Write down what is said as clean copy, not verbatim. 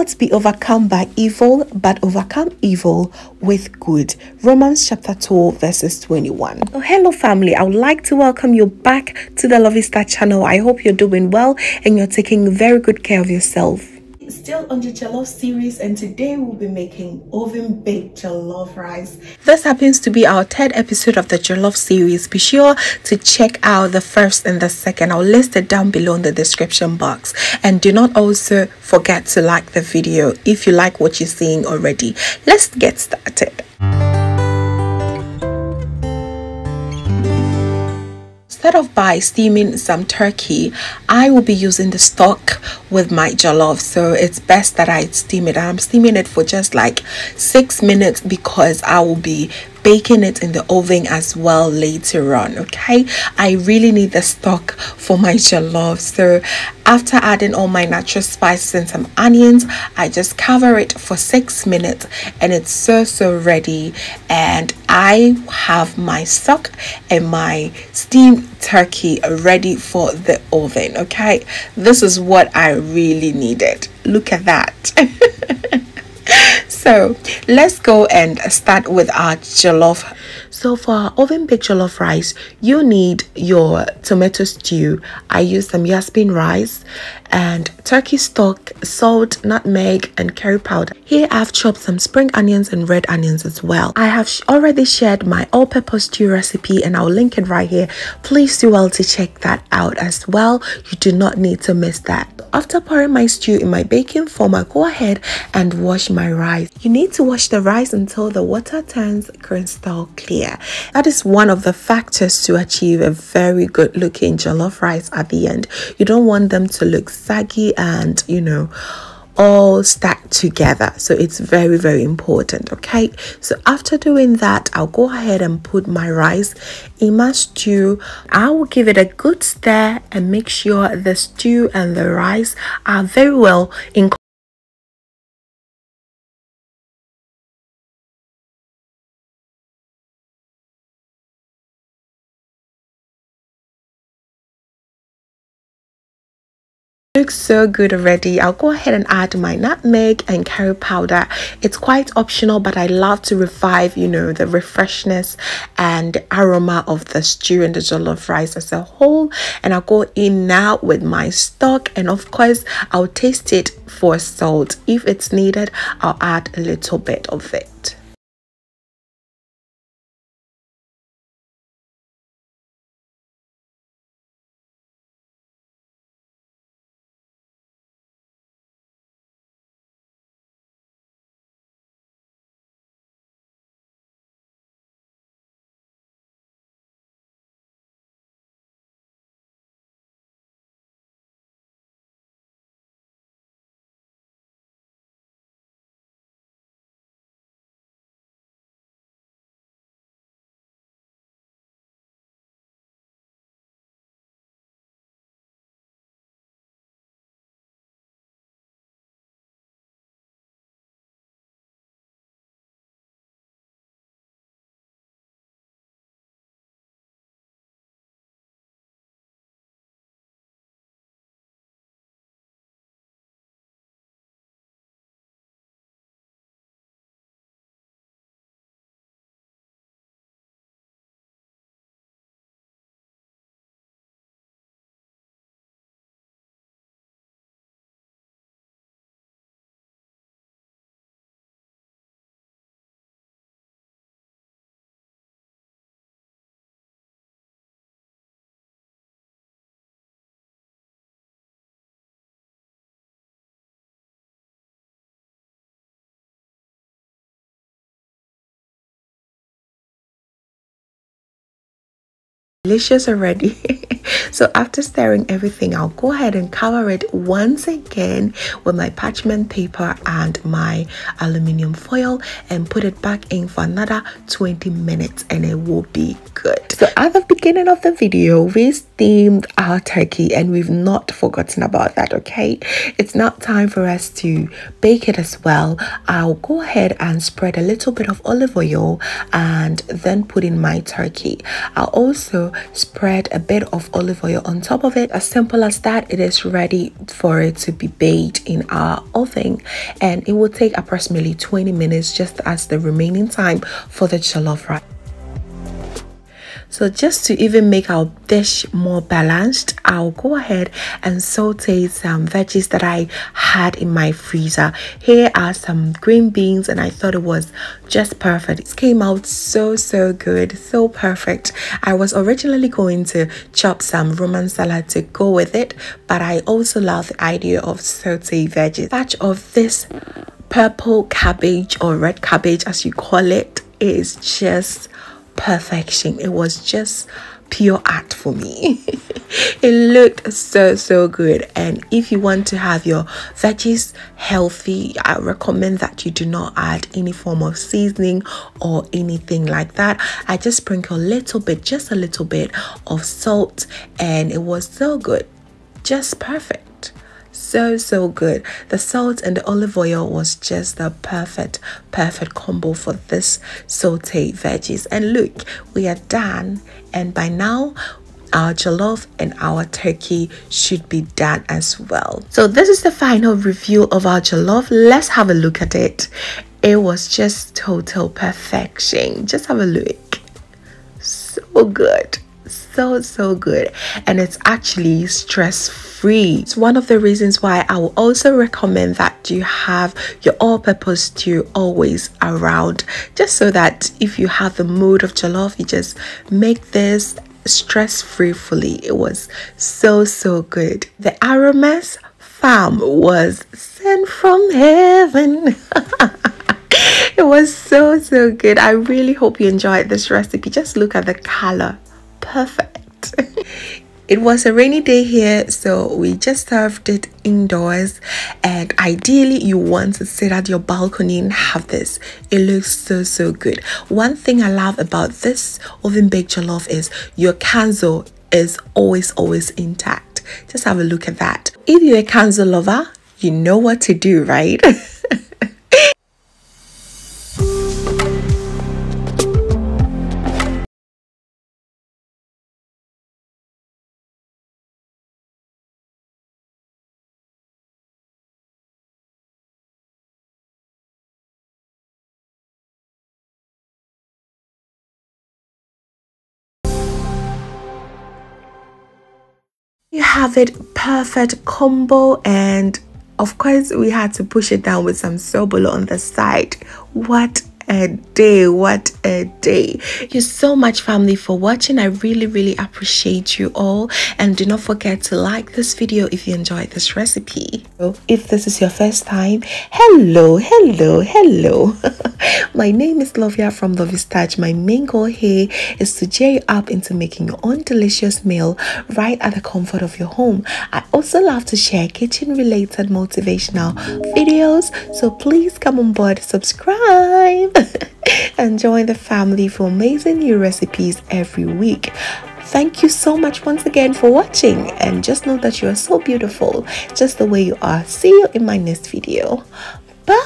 not be overcome by evil, but overcome evil with good. Romans chapter 12 verses 21. So hello family, I would like to welcome you back to the Lovystouch channel. I hope you're doing well and you're taking very good care of yourself. Still on the jollof series, and today we'll be making oven baked jollof rice. This happens to be our third episode of the jollof series. Be sure to check out the first and the second. I'll list it down below in the description box, and do not also forget to like the video if you like what you're seeing already. Let's get started. Start off by steaming some turkey. I will be using the stock with my jollof, so it's best that I steam it. I'm steaming it for just like 6 minutes because I will be baking it in the oven as well later on. Okay, I really need the stock for my jollof. So after adding all my natural spices and some onions, I just cover it for 6 minutes and it's so ready. And I have my stock and my steamed turkey ready for the oven. Okay, this is what I really needed. Look at that. So let's go and start with our jollof. So for our oven baked jollof rice, you need your tomato stew. I use some jasmine rice and turkey stock, salt, nutmeg and curry powder. Here I've chopped some spring onions and red onions as well. I have already shared my all-purpose stew recipe and I'll link it right here. Please do well to check that out as well. You do not need to miss that. After pouring my stew in my baking form, I go ahead and wash my rice. You need to wash the rice until the water turns crystal clear. That is one of the factors to achieve a very good looking jollof rice at the end. You don't want them to look saggy and, you know, all stacked together. So it's very important. Okay, so after doing that, I'll go ahead and put my rice in my stew. I will give it a good stir and make sure the stew and the rice are very well incorporated. Looks so good already. I'll go ahead and add my nutmeg and curry powder. It's quite optional, but I love to revive, you know, the refreshness and aroma of the stew and the jollof rice as a whole. And I'll go in now with my stock, and of course I'll taste it for salt. If it's needed, I'll add a little bit of it. Delicious already. So after stirring everything, I'll go ahead and cover it once again with my parchment paper and my aluminium foil and put it back in for another 20 minutes and it will be good. So at the beginning of the video, we steamed our turkey and we've not forgotten about that. Okay, it's now time for us to bake it as well. I'll go ahead and spread a little bit of olive oil and then put in my turkey. I'll also spread a bit of olive oil on top of it. As simple as that, it is ready for it to be baked in our oven, and it will take approximately 20 minutes, just as the remaining time for the jollof rice. So just to even make our dish more balanced, I'll go ahead and saute some veggies that I had in my freezer. Here are some green beans, and I thought it was just perfect. It came out so good, so perfect. I was originally going to chop some Roman salad to go with it, but I also love the idea of saute veggies. Batch of this purple cabbage, or red cabbage as you call it, is just perfection. It was just pure art for me. It looked so good. And if you want to have your veggies healthy, I recommend that you do not add any form of seasoning or anything like that. I just sprinkle a little bit, just a little bit of salt, and it was so good, just perfect. So good. The salt and the olive oil was just the perfect combo for this sauteed veggies. And look, we are done, and by now our jollof and our turkey should be done as well. So this is the final review of our jollof. Let's have a look at it. It was just total perfection. Just have a look. So good, so good, and it's actually stress-free. It's one of the reasons why I will also recommend that you have your all-purpose stew always around, just so that if you have the mood of jollof, you just make this stress-free fully. It was so good. The aromas fam was sent from heaven. It was so good. I really hope you enjoyed this recipe. Just look at the color. Perfect. It was a rainy day here, so we just served it indoors, and ideally you want to sit at your balcony and have this. It looks so good. One thing I love about this oven baked jollof is your canzo is always intact. Just have a look at that. If you're a canzo lover, you know what to do, right? You have it, perfect combo, and of course we had to push it down with some sobolo on the side. What a day, what a day. Thank you so much, family, for watching. I really appreciate you all, and do not forget to like this video if you enjoyed this recipe. So if this is your first time, hello. My name is Lovia from Lovystouch. My main goal here is to cheer you up into making your own delicious meal right at the comfort of your home. I also love to share kitchen related motivational videos, so please come on board, subscribe and join the family for amazing new recipes every week. Thank you so much once again for watching, and just know that you are so beautiful just the way you are. See you in my next video. Bye.